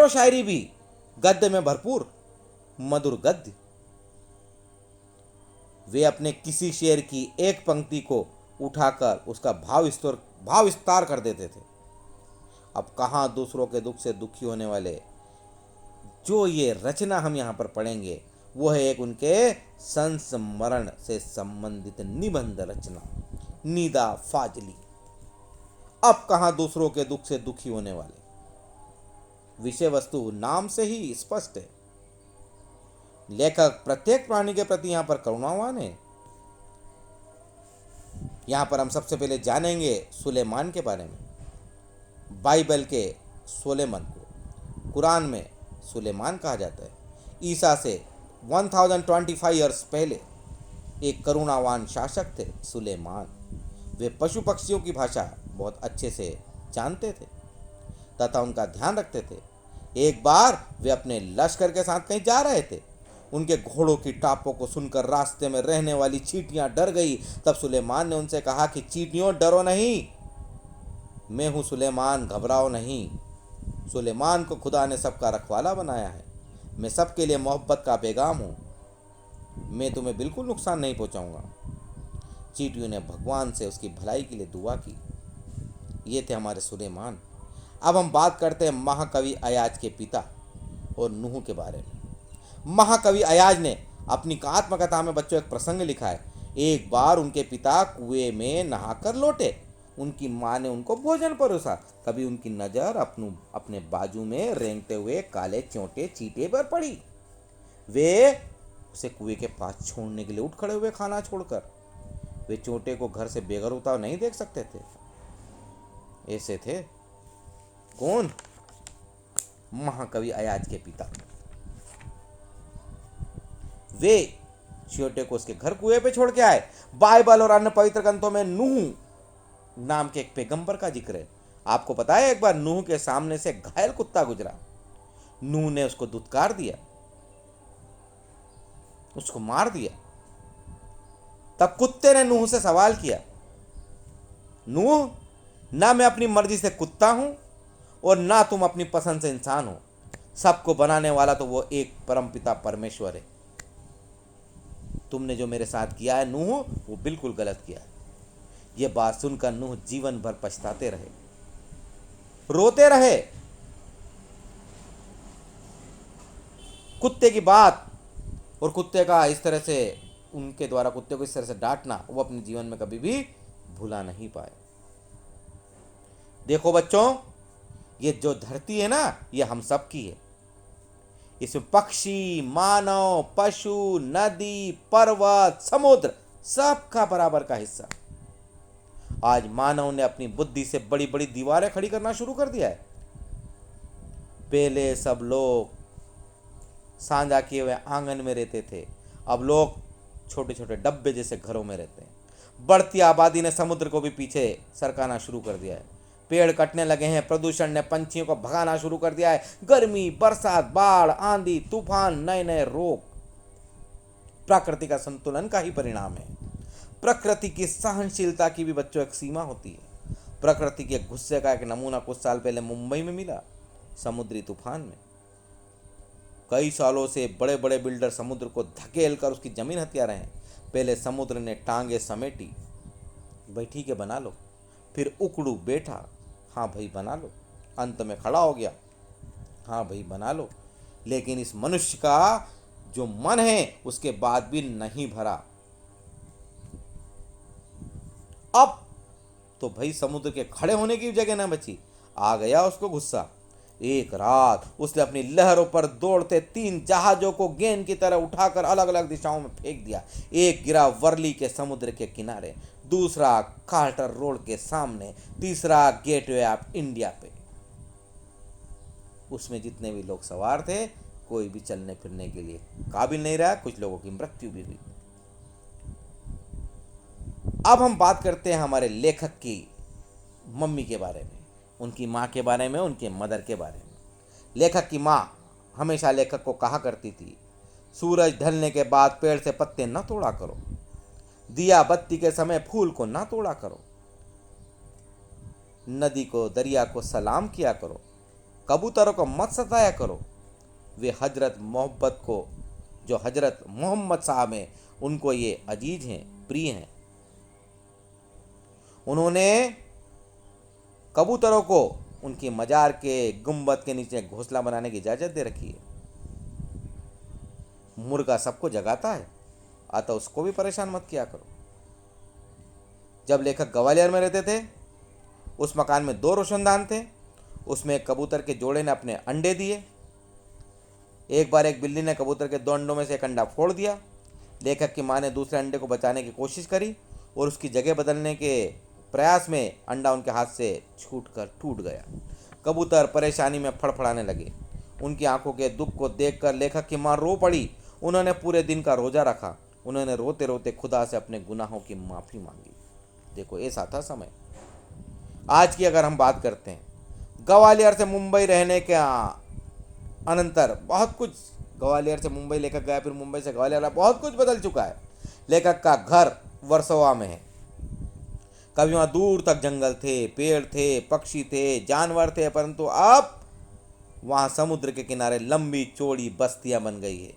शायरी भी गद्य में भरपूर, मधुर गद्य। वे अपने किसी शेर की एक पंक्ति को उठाकर उसका भाव विस्तार कर देते थे। अब कहाँ दूसरों के दुख से दुखी होने वाले। जो ये रचना हम यहाँ पर पढ़ेंगे वो है एक उनके संस्मरण से संबंधित निबंध रचना, नीदा फाजली। अब कहाँ दूसरों के दुख से दुखी होने वाले। विषय वस्तु नाम से ही स्पष्ट है। लेखक प्रत्येक प्राणी के प्रति यहाँ पर करुणावान है। यहाँ पर हम सबसे पहले जानेंगे सुलेमान के बारे में। बाइबल के सोलेमन को कुरान में सुलेमान कहा जाता है। ईसा से 1025 ईयर्स पहले एक करुणावान शासक थे सुलेमान। वे पशु पक्षियों की भाषा बहुत अच्छे से जानते थे तथा उनका ध्यान रखते थे। एक बार वे अपने लश्कर के साथ कहीं जा रहे थे। उनके घोड़ों की टापों को सुनकर रास्ते में रहने वाली चींटियां डर गई। तब सुलेमान ने उनसे कहा कि चींटियों डरो नहीं, मैं हूं सुलेमान, घबराओ नहीं। सुलेमान को खुदा ने सबका रखवाला बनाया है। मैं सबके लिए मोहब्बत का पैगाम हूं। मैं तुम्हें बिल्कुल नुकसान नहीं पहुंचाऊंगा। चींटियों ने भगवान से उसकी भलाई के लिए दुआ की। ये थे हमारे सुलेमान। अब हम बात करते हैं महाकवि अयाज के पिता और नूह के बारे में। महाकवि अयाज ने अपनी आत्मकथा में बच्चों एक प्रसंग लिखा है। एक बार उनके पिता कुएं में नहाकर लौटे। उनकी माँ ने उनको भोजन परोसा। तभी उनकी नज़र अपने बाजू में रेंगते हुए काले चोंटे चींटे पर पड़ी। वे उसे कुएं के पास छोड़ने के लिए उठ खड़े हुए, खाना छोड़कर। वे चोंटे को घर से बेघर होता नहीं देख सकते थे। ऐसे थे कौन? महाकवि अयाज के पिता। वे चोंटे को उसके घर कुएं पे छोड़ के आए। बाइबल और अन्य पवित्र ग्रंथों में नूह नाम के एक पैगंबर का जिक्र है। आपको पता है, एक बार नूह के सामने से घायल कुत्ता गुजरा। नूह ने उसको धुतकार दिया, उसको मार दिया। तब कुत्ते ने नूह से सवाल किया, नूह, ना मैं अपनी मर्जी से कुत्ता हूं और ना तुम अपनी पसंद से इंसान हो। सबको बनाने वाला तो वो एक परमपिता परमेश्वर है। तुमने जो मेरे साथ किया है नूह, वो बिल्कुल गलत किया है। यह बात सुनकर नूह जीवन भर पछताते रहे, रोते रहे। कुत्ते की बात और कुत्ते का इस तरह से, उनके द्वारा कुत्ते को इस तरह से डांटना, वो अपने जीवन में कभी भी भुला नहीं पाए। देखो बच्चों, ये जो धरती है ना, ये हम सब की है। इसमें पक्षी, मानव, पशु, नदी, पर्वत, समुद्र, सबका बराबर का हिस्सा। आज मानव ने अपनी बुद्धि से बड़ी बड़ी दीवारें खड़ी करना शुरू कर दिया है। पहले सब लोग साझा किए हुए आंगन में रहते थे, अब लोग छोटे छोटे डब्बे जैसे घरों में रहते हैं। बढ़ती आबादी ने समुद्र को भी पीछे सरकाना शुरू कर दिया है। पेड़ कटने लगे हैं, प्रदूषण ने पंछियों को भगाना शुरू कर दिया है। गर्मी, बरसात, बाढ़, आंधी, तूफान, नए नए रोग प्रकृति का संतुलन का ही परिणाम है। प्रकृति की सहनशीलता की भी बच्चों एक सीमा होती है। प्रकृति के गुस्से का एक नमूना कुछ साल पहले मुंबई में मिला, समुद्री तूफान में। कई सालों से बड़े बड़े बिल्डर समुद्र को धकेल कर उसकी जमीन हथिया रहे हैं। पहले समुद्र ने टांगे समेटी, भाई ठीक है बना लो, फिर उकड़ू बैठा, हाँ भाई बना लो, अंत में खड़ा हो गया, हाँ भाई बना लो। लेकिन इस मनुष्य का जो मन है उसके बाद भी नहीं भरा। अब तो भाई समुद्र के खड़े होने की जगह ना बची, आ गया उसको गुस्सा। एक रात उसने अपनी लहरों पर दौड़ते 3 जहाजों को गेंद की तरह उठाकर अलग अलग दिशाओं में फेंक दिया। एक गिरा वर्ली के समुद्र के किनारे, दूसरा कार्टर रोड के सामने, तीसरा गेटवे ऑफ इंडिया पे। उसमें जितने भी लोग सवार थे कोई भी चलने फिरने के लिए काबिल नहीं रहा, कुछ लोगों की मृत्यु भी हुई। अब हम बात करते हैं हमारे लेखक की मम्मी के बारे में, उनकी माँ के बारे में, उनके मदर के बारे में। लेखक की माँ हमेशा लेखक को कहा करती थी, सूरज ढलने के बाद पेड़ से पत्ते न तोड़ा करो, दिया बत्ती के समय फूल को ना तोड़ा करो, नदी को दरिया को सलाम किया करो, कबूतरों को मत सताया करो। वे हजरत मोहब्बत को, जो हजरत मोहम्मद साहब हैं, उनको ये अजीज हैं, प्रिय हैं। उन्होंने कबूतरों को उनकी मजार के गुंबद के नीचे घोंसला बनाने की इजाजत दे रखी है। मुर्गा सबको जगाता है, अतः उसको भी परेशान मत किया करो। जब लेखक ग्वालियर में रहते थे, उस मकान में 2 रोशनदान थे। उसमें एक कबूतर के जोड़े ने अपने अंडे दिए। एक बार एक बिल्ली ने कबूतर के 2 अंडों में से एक अंडा फोड़ दिया। लेखक की माँ ने दूसरे अंडे को बचाने की कोशिश करी और उसकी जगह बदलने के प्रयास में अंडा उनके हाथ से छूटकर टूट गया। कबूतर परेशानी में फड़फड़ाने लगे। उनकी आंखों के दुख को देखकर लेखक की माँ रो पड़ी। उन्होंने पूरे दिन का रोजा रखा। उन्होंने रोते रोते खुदा से अपने गुनाहों की माफ़ी मांगी। देखो ऐसा था समय। आज की अगर हम बात करते हैं, ग्वालियर से मुंबई रहने के अनंतर बहुत कुछ, ग्वालियर से मुंबई लेखक गया, फिर मुंबई से ग्वालियर, बहुत कुछ बदल चुका है। लेखक का घर वर्सोवा में है। कभी वहाँ दूर तक जंगल थे, पेड़ थे, पक्षी थे, जानवर थे, परंतु अब वहाँ समुद्र के किनारे लंबी चौड़ी बस्तियाँ बन गई है।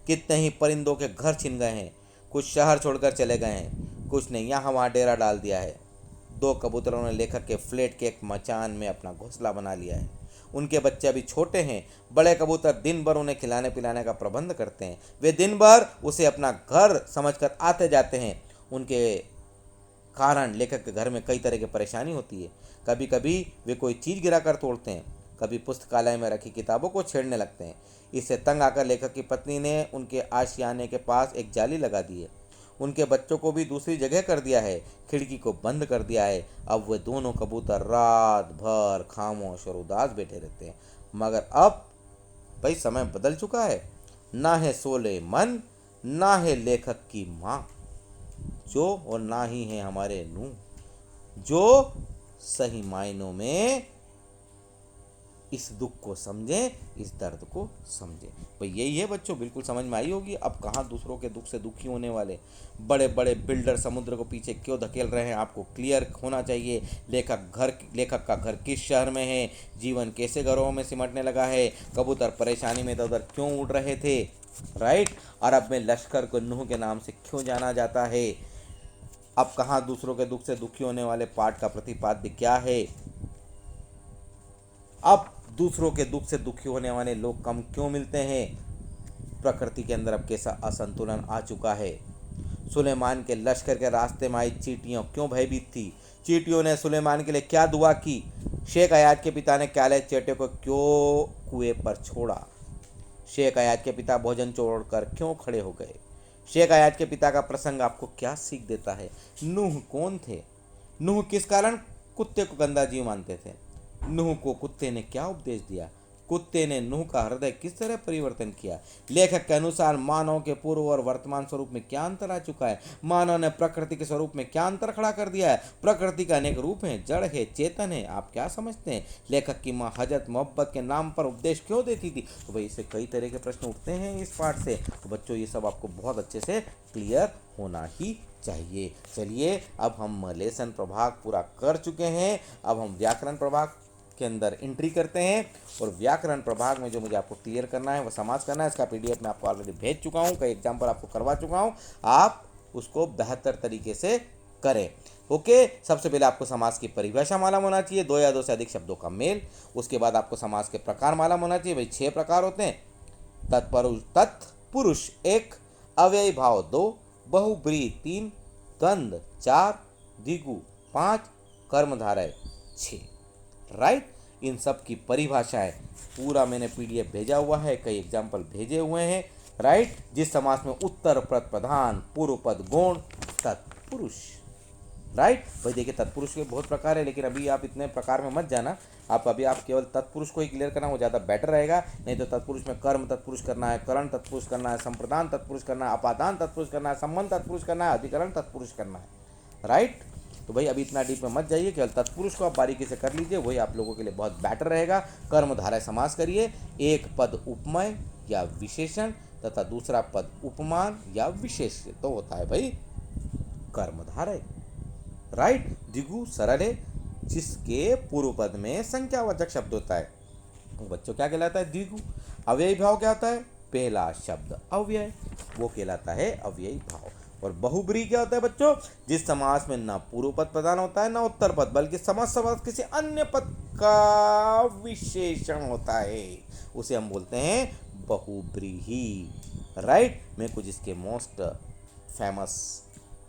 कितने ही परिंदों के घर छिन गए हैं। कुछ शहर छोड़कर चले गए हैं, कुछ ने यहाँ वहाँ डेरा डाल दिया है। 2 कबूतरों ने लेखक के फ्लैट के एक मचान में अपना घोंसला बना लिया है। उनके बच्चे अभी छोटे हैं। बड़े कबूतर दिन भर उन्हें खिलाने पिलाने का प्रबंध करते हैं। वे दिन भर उसे अपना घर समझकर आते जाते हैं। उनके कारण लेखक के घर में कई तरह की परेशानी होती है। कभी कभी वे कोई चीज़ गिरा कर तोड़ते हैं, कभी पुस्तकालय में रखी किताबों को छेड़ने लगते हैं। इससे तंग आकर लेखक की पत्नी ने उनके आशियाने के पास एक जाली लगा दी है। उनके बच्चों को भी दूसरी जगह कर दिया है, खिड़की को बंद कर दिया है। अब वे दोनों कबूतर रात भर खामोश और उदास बैठे रहते हैं। मगर अब भाई समय बदल चुका है। ना है सोले मन, ना है लेखक की माँ, जो और ना ही है हमारे नूह, जो सही मायनों में इस दुख को समझें, इस दर्द को समझें। भाई यही है बच्चों, बिल्कुल समझ में आई होगी। अब कहाँ दूसरों के दुख से दुखी होने वाले। बड़े बड़े बिल्डर समुद्र को पीछे क्यों धकेल रहे हैं, आपको क्लियर होना चाहिए। लेखक का घर किस शहर में है, जीवन कैसे घरों में सिमटने लगा है, कबूतर परेशानी में इधर उधर क्यों उड़ रहे थे, राइट। अरब में लश्कर को नूह के नाम से क्यों जाना जाता है। अब कहाँ दूसरों के दुख से दुखी होने वाले पाठ का प्रतिपाद्य क्या है। अब दूसरों के दुख से दुखी होने वाले लोग कम क्यों मिलते हैं। प्रकृति के अंदर अब कैसा असंतुलन आ चुका है। सुलेमान के लश्कर के रास्ते में आई चींटियों क्यों भयभीत थी। चींटियों ने सुलेमान के लिए क्या दुआ की। शेख अयाज के पिता ने क्याले चेटे को क्यों कुएं पर छोड़ा। शेख अयाज के पिता भोजन छोड़कर क्यों खड़े हो गए। शेख अयाज के पिता का प्रसंग आपको क्या सीख देता है। नूह कौन थे। नूह किस कारण कुत्ते को गंदा जीव मानते थे। नूह को कुत्ते ने क्या उपदेश दिया। कुत्ते ने नूह का हृदय किस तरह परिवर्तन किया। लेखक के अनुसार मानव के पूर्व और वर्तमान स्वरूप में क्या अंतर आ चुका है। मानव ने प्रकृति के स्वरूप में क्या अंतर खड़ा कर दिया है। प्रकृति का अनेक रूप हैं, जड़ है, चेतन है, आप क्या समझते हैं। लेखक की माँ हजरत मोहब्बत के नाम पर उपदेश क्यों देती थी। तो भाई इससे कई तरह के प्रश्न उठते हैं इस पाठ से। तो बच्चों ये सब आपको बहुत अच्छे से क्लियर होना ही चाहिए। चलिए अब हम लेसन प्रभाग पूरा कर चुके हैं। अब हम व्याकरण प्रभाग के अंदर एंट्री करते हैं और व्याकरण प्रभाग में जो मुझे आपको क्लियर करना है वो समास करना है। इसका पीडीएफ मैं आपको ऑलरेडी भेज चुका हूँ, कई एग्जाम्पल आपको करवा चुका हूँ, आप उसको बेहतर तरीके से करें। ओके, सबसे पहले आपको समास की परिभाषा मालूम होना चाहिए, 2 या 2 से अधिक शब्दों का मेल। उसके बाद आपको समास के प्रकार मालूम होना चाहिए। भाई 6 प्रकार होते हैं। तत्पुरुष 1, अव्ययी भाव 2, बहुब्रीहि 3, द्वंद्व 4, द्विगु 5, कर्मधारय 6। राइट, इन सब की परिभाषा है, पूरा मैंने पीडीएफ भेजा हुआ है, कई एग्जाम्पल भेजे हुए हैं। राइट, जिस समास में उत्तर पद प्रधान, पूर्व पद गौण, तत्पुरुष। राइट भाई देखिए, तत्पुरुष के बहुत प्रकार है, लेकिन अभी आप इतने प्रकार में मत जाना। आप केवल तत्पुरुष को ही क्लियर करना, वो ज़्यादा बेटर रहेगा। नहीं तो तत्पुरुष में कर्म तत्पुरुष करना है, करण तत्पुरुष करना है, संप्रदान तत्पुरुष करना है, अपादान तत्पुरुष करना है, संबंध तत्पुरुष करना है, अधिकरण तत्पुरुष करना है। राइट, तो भाई अभी इतना डीप में मत जाइए, केवल तत्पुरुष को आप बारीकी से कर लीजिए, वही आप लोगों के लिए बहुत बेटर रहेगा। कर्मधारय समास करिए, एक पद उपमय या विशेषण तथा दूसरा पद उपमान या विशेष्य तो होता है भाई कर्मधारय। राइट, द्विगु सरल है, जिसके पूर्व पद में संख्यावाचक शब्द होता है, तो बच्चों क्या कहलाता है द्विगु। अव्ययी भाव क्या होता है, पहला शब्द अव्यय, वो कहलाता है अव्ययी भाव। और बहुब्रीहि क्या होता है बच्चों, जिस समास में न पूर्व पद प्रधान होता है न उत्तर पद, बल्कि समास किसी अन्य पद का विशेषण होता है, उसे हम बोलते हैं बहुब्रीहि। राइट, मैं कुछ इसके मोस्ट फेमस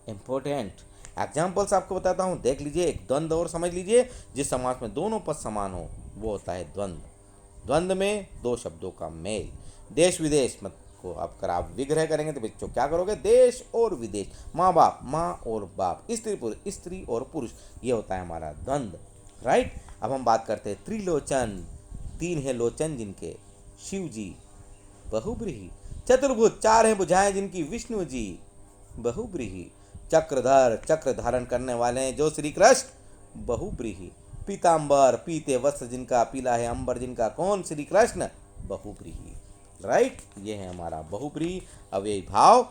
इंपॉर्टेंट एग्जाम्पल्स आपको बताता हूँ, देख लीजिए। एक द्वंद्व और समझ लीजिए, जिस समास में दोनों पद समान हो वो होता है द्वंद्व। द्वंद्व में 2 शब्दों का मेल। देश विदेश मत को अगर आप विग्रह करेंगे तो बच्चों क्या करोगे, देश और विदेश, माँ बाप, माँ और बाप, स्त्री पुरुष, स्त्री और पुरुष, ये होता है हमारा द्वंद्व। राइट, अब हम बात करते हैं त्रिलोचन, 3 है लोचन जिनके, शिव जी, बहुब्रीहि। चतुर्भुज, 4 हैं भुजाएं जिनकी, विष्णु जी, बहुब्रीहि। चक्रधर, चक्र धारण करने वाले हैं जो श्री कृष्ण, बहुब्रीहि। पीतांबर, पीते वस्त्र जिनका, पीला है अंबर जिनका, कौन, श्री कृष्ण, बहुब्रीहि। राइट, ये है हमारा बहुब्रीहि। अव्ययी भाव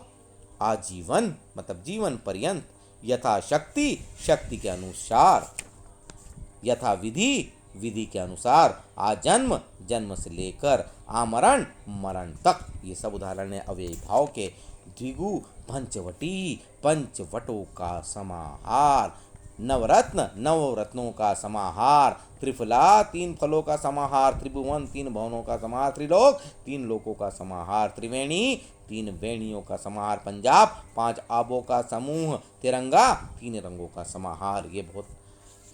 आजीवन मतलब जीवन पर्यंत, यथा शक्ति, शक्ति के अनुसार, यथा विधि, विधि के अनुसार, आजन्म, जन्म से लेकर आमरण, मरण तक, ये सब उदाहरण है अव्ययी भाव के। द्विगु पंचवटी, पंचवटों का समाहार। नवरत्न, नवरत्नों का समाहार। त्रिफला, 3 फलों का समाहार। त्रिभुवन, 3 भुवनों का समाहार। त्रिलोक, 3 लोकों का समाहार। त्रिवेणी, 3 वेणियों का समाहार। पंजाब, 5 आबों का समूह। तिरंगा, 3 रंगों का समाहार। ये बहुत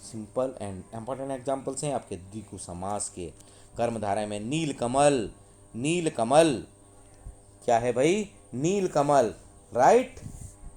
सिंपल एंड इम्पॉर्टेंट एग्जाम्पल्स हैं आपके द्विगु समास के। कर्मधारय में नील कमल, नील कमल क्या है भाई, नील कमल। राइट,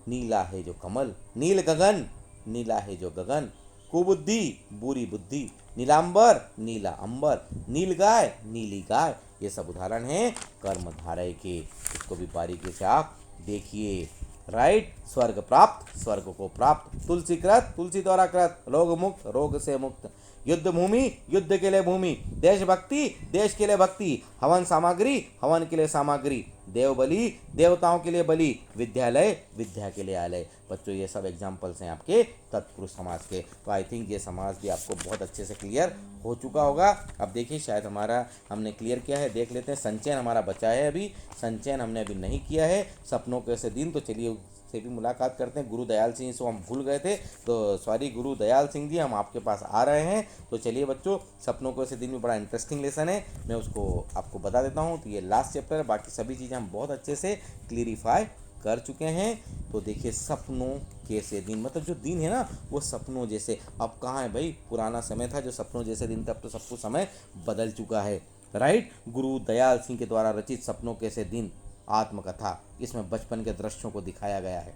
नीला है जो कमल। नील गगन, नीला है जो गगन। कुबुद्धि, बुरी बुद्धि। नीलांबर, नीला अंबर। नील गाय, नीली गाय। ये सब उदाहरण हैं कर्मधारय के, इसको भी बारीकी से आप देखिए। राइट, स्वर्ग प्राप्त, स्वर्ग को प्राप्त। तुलसी कृत, तुलसी द्वारा कृत। रोग मुक्त, रोग से मुक्त। युद्ध भूमि, युद्ध के लिए भूमि। देशभक्ति, देश के लिए भक्ति। हवन सामग्री, हवन के लिए सामग्री। देव बलि, देवताओं के लिए बलि। विद्यालय, विद्या के लिए आलय। बच्चों ये सब एग्जाम्पल्स हैं आपके तत्पुरुष समास के। तो आई थिंक ये समास भी आपको बहुत अच्छे से क्लियर हो चुका होगा। अब देखिए शायद हमारा हमने क्लियर किया है, देख लेते हैं। संचयन हमारा बचा है, अभी संचयन हमने अभी नहीं किया है। सपनों के ऐसे दिन, तो चलिए से भी मुलाकात करते हैं। गुरु दयाल सिंह से हम भूल गए थे, तो सॉरी गुरु दयाल सिंह जी, हम आपके पास आ रहे हैं। तो चलिए बच्चों, सपनों को ऐसे दिन में बड़ा इंटरेस्टिंग लेसन है, मैं उसको आपको बता देता हूँ। तो ये लास्ट चैप्टर है, बाकी सभी चीज़ें हम बहुत अच्छे से क्लियरिफाई कर चुके हैं। तो देखिए सपनों के से दिन, मतलब जो दिन है ना वो सपनों जैसे। अब कहाँ है भाई, पुराना समय था जो सपनों जैसे दिन था, अब तो सब कुछ समय बदल चुका है। राइट, गुरु दयाल सिंह के द्वारा रचित सपनों के से दिन आत्मकथा, इसमें बचपन के दृश्यों को दिखाया गया है।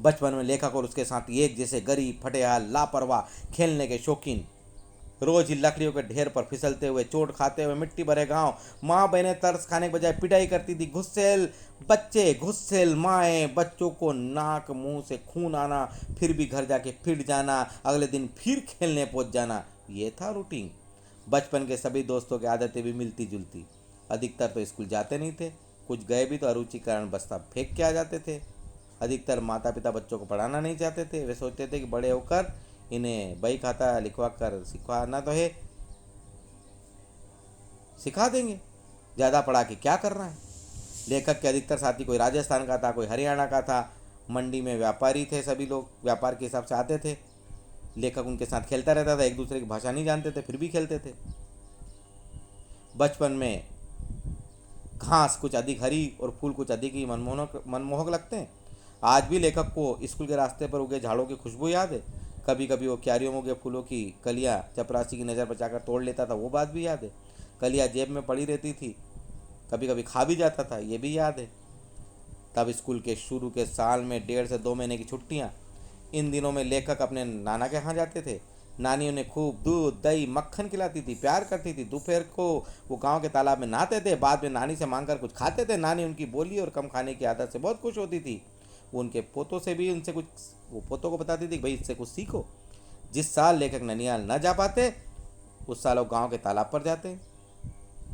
बचपन में लेखक और उसके साथी एक जैसे गरीब, फटेहाल, लापरवाह, खेलने के शौकीन, रोज ही लकड़ियों के ढेर पर फिसलते हुए, चोट खाते हुए मिट्टी भरे गांव। माँ बहनें तरस खाने के बजाय पिटाई करती थी। गुस्सेल बच्चे, गुस्सेल माएँ, बच्चों को नाक मुंह से खून आना, फिर भी घर जाके फिट जाना, अगले दिन फिर खेलने पहुंच जाना, ये था रूटीन। बचपन के सभी दोस्तों की आदतें भी मिलती जुलती। अधिकतर तो स्कूल जाते नहीं थे, कुछ गए भी तो अरुचि कारण बस्ता फेंक के आ जाते थे। अधिकतर माता पिता बच्चों को पढ़ाना नहीं चाहते थे। वे सोचते थे कि बड़े होकर इन्हें बही खाता लिखवा कर सिखाना तो है, सिखा देंगे, ज़्यादा पढ़ा के क्या करना है। लेखक के अधिकतर साथी कोई राजस्थान का था, कोई हरियाणा का था। मंडी में व्यापारी थे, सभी लोग व्यापार के हिसाब से आते थे। लेखक उनके साथ खेलता रहता था, एक दूसरे की भाषा नहीं जानते थे, फिर भी खेलते थे। बचपन में घास कुछ अधिक हरी और फूल कुछ अधिक ही मनमोहक लगते हैं। आज भी लेखक को स्कूल के रास्ते पर उगे झाड़ों की खुशबू याद है। कभी कभी वो क्यारियों में उगे फूलों की कलियां चपरासी की नज़र बचाकर तोड़ लेता था, वो बात भी याद है। कलियां जेब में पड़ी रहती थी, कभी कभी खा भी जाता था, ये भी याद है। तब स्कूल के शुरू के साल में 1.5 से 2 महीने की छुट्टियां। इन दिनों में लेखक अपने नाना के यहाँ जाते थे। नानी उन्हें खूब दूध दही मक्खन खिलाती थी, प्यार करती थी। दोपहर को वो गांव के तालाब में नहाते थे, बाद में नानी से मांगकर कुछ खाते थे। नानी उनकी बोली और कम खाने की आदत से बहुत खुश होती थी। वो उनके पोतों से भी उनसे कुछ, वो पोतों को बताती थी भाई इससे कुछ सीखो। जिस साल लेखक ननिहाल न जा पाते, उस साल वो गाँव के तालाब पर जाते,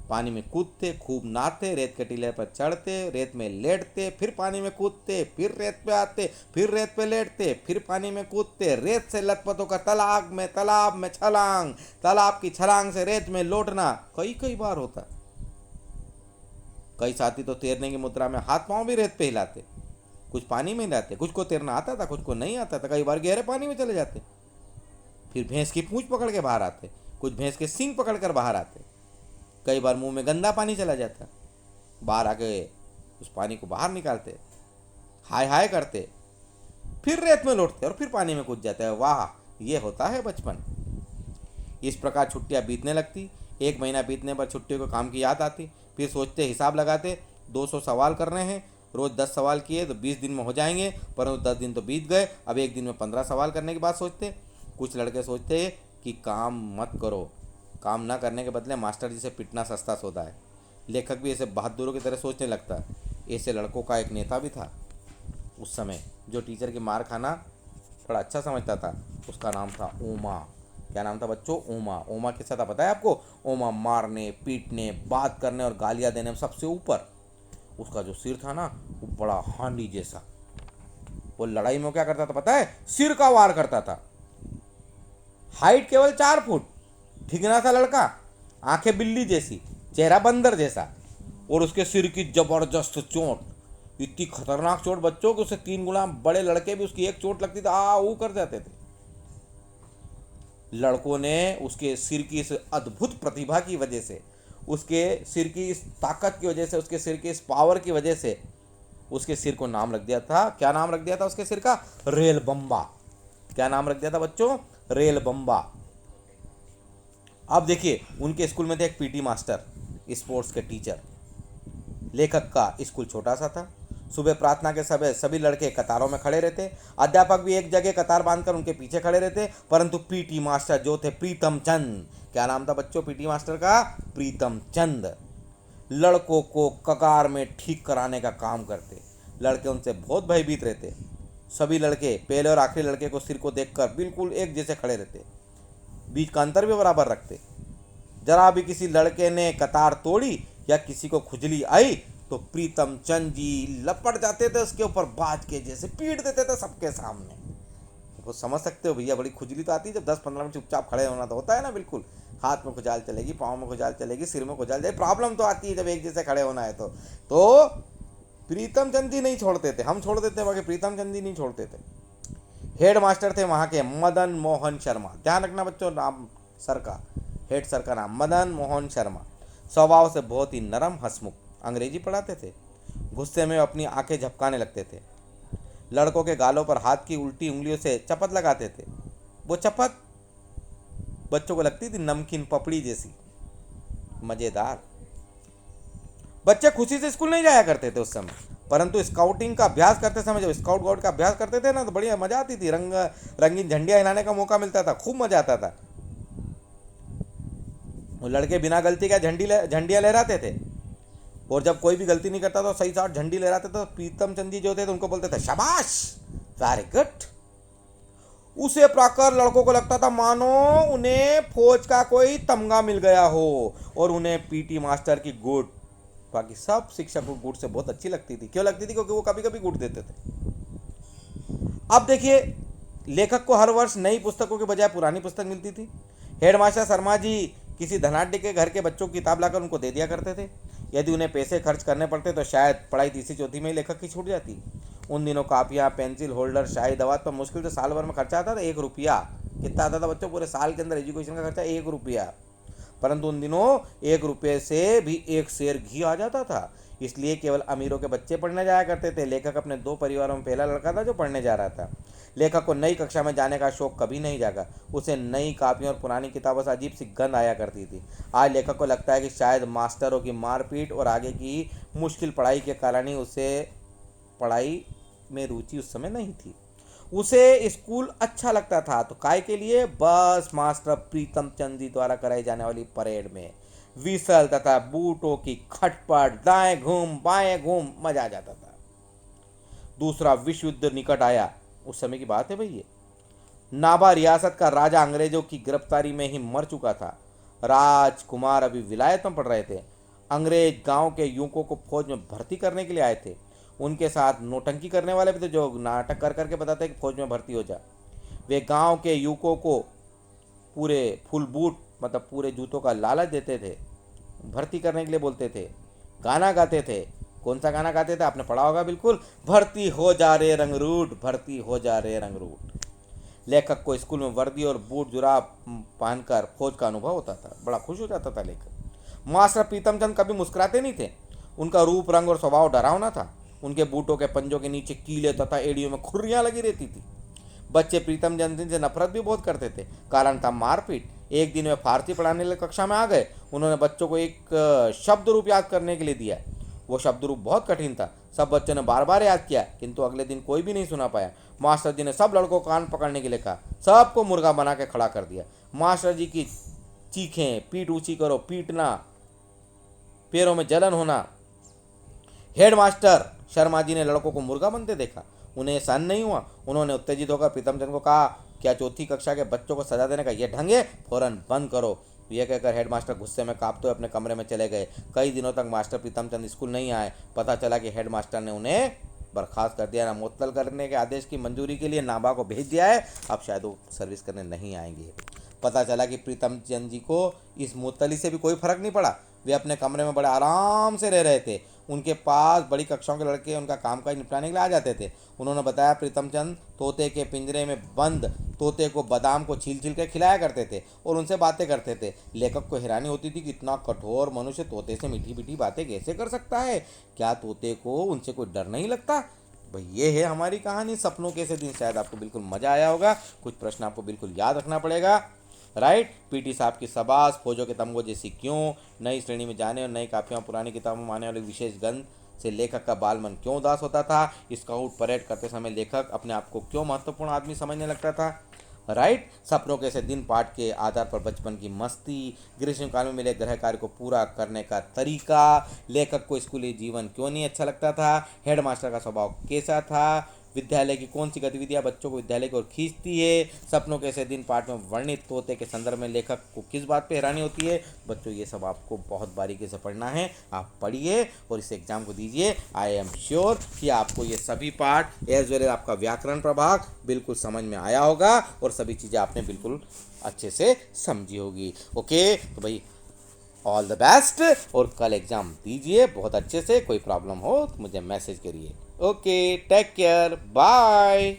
पानी में कूदते, खूब नहाते, रेत के टीले पर चढ़ते, रेत में लेटते, फिर पानी में कूदते, फिर रेत पे आते, फिर रेत पे लेटते, फिर पानी में कूदते, रेत से लथपथ होकर तालाब में छलांग, तालाब की छलांग से रेत में लौटना कई कई बार होता। कई साथी तो तैरने की मुद्रा में हाथ पांव भी रेत पे हिलाते। कुछ पानी में हिलाते, कुछ को तैरना आता था, कुछ को नहीं आता था। कई बार गहरे पानी में चले जाते, फिर भैंस की पूंछ पकड़ के बाहर आते, कुछ भैंस के सींग पकड़ कर बाहर आते। कई बार मुंह में गंदा पानी चला जाता, बाहर आके उस पानी को बाहर निकालते, हाय हाय करते, फिर रेत में लौटते और फिर पानी में कूद जाते हैं। वाह, ये होता है बचपन। इस प्रकार छुट्टियां बीतने लगती। 1 महीना बीतने पर छुट्टियों को काम की याद आती। फिर सोचते, हिसाब लगाते, 200 सवाल करने हैं, रोज 10 सवाल किए तो 20 दिन में हो जाएंगे, परंतु 10 दिन तो बीत गए। अब एक दिन में 15 सवाल करने की बात सोचते। कुछ लड़के सोचते कि काम मत करो, काम ना करने के बदले मास्टर जी से पिटना सस्ता सौदा है। लेखक भी ऐसे बहादुरों की तरह सोचने लगता है। ऐसे लड़कों का एक नेता भी था उस समय, जो टीचर की मार खाना बड़ा अच्छा समझता था। उसका नाम था ओमा। क्या नाम था बच्चों? ओमा। ओमा किसका था पता है आपको? ओमा मारने, पीटने, बात करने और गालियाँ देने में सबसे ऊपर। उसका जो सिर था ना, वो बड़ा हांडी जैसा। वो लड़ाई में क्या करता था पता है? सिर का वार करता था। हाइट केवल 4 फुट, ठिगना सा लड़का, आंखें बिल्ली जैसी, चेहरा बंदर जैसा, और उसके सिर की जबरदस्त चोट, इतनी खतरनाक चोट बच्चों कि उससे 3 गुना बड़े लड़के भी उसकी एक चोट लगती तो आ ऊ कर जाते थे। लड़कों ने उसके सिर की इस अद्भुत प्रतिभा की वजह से, उसके सिर की इस ताकत की वजह से, उसके सिर की इस पावर की वजह से उसके सिर को नाम रख दिया था। क्या नाम रख दिया था उसके सिर का? रेल बम्बा। क्या नाम रख दिया था बच्चों? रेल बम्बा। अब देखिए, उनके स्कूल में थे एक पीटी मास्टर, स्पोर्ट्स के टीचर। लेखक का स्कूल छोटा सा था। सुबह प्रार्थना के समय सभी लड़के कतारों में खड़े रहते। अध्यापक भी एक जगह कतार बांधकर उनके पीछे खड़े रहते, परंतु पीटी मास्टर जो थे प्रीतम चंद, क्या नाम था बच्चों पीटी मास्टर का? प्रीतम चंद, लड़कों को कगार में ठीक कराने का काम करते। लड़के उनसे बहुत भयभीत रहते। सभी लड़के पहले और आखिरी लड़के को सिर को देखकर बिल्कुल एक जैसे खड़े रहते, बीच का अंतर भी बराबर रखते। जरा भी किसी लड़के ने कतार तोड़ी या किसी को खुजली आई तो प्रीतम चंद जी लपट जाते थे उसके ऊपर, बाज के जैसे पीट देते थे सबके सामने। वो समझ सकते हो भैया, बड़ी खुजली तो आती है जब 10-15 मिनट चुपचाप खड़े होना तो होता है ना, बिल्कुल हाथ में खुजाल चलेगी, पाँव में खुजाल चलेगी, सिर में खुजाल जाए, प्रॉब्लम तो आती है जब एक जैसे खड़े होना है तो प्रीतम चंद जी नहीं छोड़ते थे, हम छोड़ देते बाकी प्रीतम चंद जी नहीं छोड़ते थे। हेड मास्टर थे वहाँ के मदन मोहन शर्मा। ध्यान रखना बच्चों, नाम सर का, हेड सर का नाम मदन मोहन शर्मा। स्वभाव से बहुत ही नरम हंसमुख, अंग्रेजी पढ़ाते थे। गुस्से में अपनी आंखें झपकाने लगते थे। लड़कों के गालों पर हाथ की उल्टी उंगलियों से चपत लगाते थे। वो चपत बच्चों को लगती थी नमकीन पपड़ी जैसी, मजेदार। बच्चे खुशी से स्कूल नहीं जाया करते थे उस समय, परंतु स्काउटिंग का अभ्यास करते समय जब स्काउट गाउट का अभ्यास करते थे ना तो बढ़िया मजा आती थी। रंगीन झंडियाँ हिलाने का मौका मिलता था, खूब मजा आता था। वो लड़के बिना गलती का झंडियाँ लहराते थे, और जब कोई भी गलती नहीं करता तो सही साथ झंडी लहराते तो प्रीतम चंद जी जो थे तो उनको बोलते थे शाबाश, वेरी गुड। उसे पाकर लड़कों को लगता था मानो उन्हें फौज का कोई तमगा मिल गया हो, और उन्हें पीटी मास्टर की गुड, बाकी सब शिक्षक को गुड से बहुत अच्छी लगती थी। क्यों लगती थी? क्योंकि वो कभी कभी गुड देते थे। अब देखिए, लेखक को हर वर्ष नई पुस्तकों के बजाय पुरानी पुस्तक मिलती थी। हेडमास्टर शर्मा जी किसी धनाढ़ के घर के बच्चों की किताब लाकर उनको दे दिया करते थे। यदि उन्हें पैसे खर्च करने पड़ते तो शायद पढ़ाई तीसरी चौथी में ही लेखक की छूट जाती। उन दिनों कापियाँ, पेंसिल होल्डर, शाही दवात पर मुश्किल से साल भर में खर्चा आता था 1 रुपया। कितना आता था बच्चों पूरे साल के अंदर एजुकेशन का खर्चा? 1 रुपया। परंतु उन दिनों 1 रुपये से भी एक शेर घी आ जाता था। इसलिए केवल अमीरों के बच्चे पढ़ने जाया करते थे। लेखक अपने 2 परिवारों में पहला लड़का था जो पढ़ने जा रहा था। लेखक को नई कक्षा में जाने का शौक कभी नहीं जागा। उसे नई कापियों और पुरानी किताबों से अजीब सी गंध आया करती थी। आज लेखक को लगता है कि शायद मास्टरों की मारपीट और आगे की मुश्किल पढ़ाई के कारण ही उसे पढ़ाई में रुचि उस समय नहीं थी। उसे स्कूल अच्छा लगता था तो काय के लिए? बस मास्टर प्रीतम चंद जी द्वारा कराई जाने वाली परेड में विसल तथा बूटों की खटपट, दाएं घूम बाएं घूम, मजा आ जाता था। दूसरा विश्व युद्ध निकट आया। उस समय की बात है भैया। नाभा रियासत का राजा अंग्रेजों की गिरफ्तारी में ही मर चुका था। राजकुमार अभी विलायत में पढ़ रहे थे। अंग्रेज गांव के युवकों को फौज में भर्ती करने के लिए आए थे। उनके साथ नौटंकी करने वाले भी थे जो नाटक कर करके बताते कि फौज में भर्ती हो जा। वे गांव के युवकों को पूरे फुल बूट मतलब पूरे जूतों का लालच देते थे, भर्ती करने के लिए बोलते थे, गाना गाते थे। कौन सा गाना गाते थे? आपने पढ़ा होगा बिल्कुल, भर्ती हो जा रे रंगरूट, भर्ती हो जा रे रंगरूट। लेखक को स्कूल में वर्दी और बूट जुराब पहनकर फौज का अनुभव होता था। बड़ा खुश हो जाता था लेखक। मास्टर प्रीतम चंद कभी मुस्कुराते नहीं थे। उनका रूप, रंग और स्वभाव डरावना था। उनके बूटों के पंजों के नीचे कीले तथा एड़ियों में खुर्रियां लगी रहती थी। बच्चे प्रीतम चंद से नफरत भी बहुत करते थे। कारण था मारपीट। एक दिन वे फारसी पढ़ाने के लिए कक्षा में आ गए। उन्होंने बच्चों को एक शब्द रूप याद करने के लिए दिया। वो शब्द रूप बहुत कठिन था। सब बच्चों ने बार बार याद किया, किंतु अगले दिन कोई भी नहीं सुना पाया। मास्टर जी ने सब लड़कों को कान पकड़ने के लिए कहा। सबको मुर्गा बना के खड़ा कर दिया। मास्टर जी की चीखें, पीठ ऊंची करो, पीटना, पैरों में जलन होना। हेडमास्टर शर्मा जी ने लड़कों को मुर्गा बनते देखा। उन्हें सहन नहीं हुआ। उन्होंने उत्तेजित होकर प्रीतमचंद को कहा, क्या चौथी कक्षा के बच्चों को सजा देने का यह ढंग है? फौरन बंद करो। यह कहकर हेडमास्टर गुस्से में कांपते हुए अपने कमरे में चले गए। कई दिनों तक मास्टर प्रीतमचंद स्कूल नहीं आए। पता चला कि हेडमास्टर ने उन्हें बर्खास्त कर दिया, मुअत्तल करने के आदेश की मंजूरी के लिए नाभा को भेज दिया है। अब शायद वो सर्विस करने नहीं आएंगे। पता चला कि प्रीतमचंद जी को इस मुअत्तली से भी कोई फर्क नहीं पड़ा। वे अपने कमरे में बड़े आराम से रह रहे थे। उनके पास बड़ी कक्षाओं के लड़के उनका कामकाज निपटाने के लिए आ जाते थे। उन्होंने बताया प्रीतमचंद तोते के पिंजरे में बंद तोते को बादाम को छील छील कर खिलाया करते थे और उनसे बातें करते थे। लेखक को हैरानी होती थी कि इतना कठोर मनुष्य तोते से मीठी मीठी बातें कैसे कर सकता है। क्या तोते को उनसे कोई डर नहीं लगता? भाई ये है हमारी कहानी सपनों के ऐसे दिन। शायद आपको बिल्कुल मज़ा आया होगा। कुछ प्रश्न आपको बिल्कुल याद रखना पड़ेगा। राइट, पीटी साहब की सबास, फौजों के तमगों जैसी क्यों, नई श्रेणी में जाने और नई कापियाँ पुरानी किताबों में आने वाली विशेष गंध से लेखक का बाल मन क्यों उदास होता था, स्काउट परेड करते समय लेखक अपने आप को क्यों महत्वपूर्ण आदमी समझने लगता था। राइट, सपनों के ऐसे दिन पाठ के आधार पर बचपन की मस्ती, ग्रीष्मकाल में मिले गृह कार्य को पूरा करने का तरीका, लेखक को स्कूली जीवन क्यों नहीं अच्छा लगता था, हेडमास्टर का स्वभाव कैसा था, विद्यालय की कौन सी गतिविधियां बच्चों को विद्यालय की ओर खींचती है, सपनों के ऐसे दिन पाठ में वर्णित तोते के संदर्भ में लेखक को किस बात पे हैरानी होती है। बच्चों ये सब आपको बहुत बारीकी से पढ़ना है। आप पढ़िए और इस एग्जाम को दीजिए। आई एम श्योर कि आपको ये सभी पार्ट एज वेल एज आपका व्याकरण प्रभाग बिल्कुल समझ में आया होगा और सभी चीज़ें आपने बिल्कुल अच्छे से समझी होगी। ओके, तो भाई ऑल द बेस्ट और कल एग्ज़ाम दीजिए बहुत अच्छे से। कोई प्रॉब्लम हो तो मुझे मैसेज करिए। Okay, take care, bye.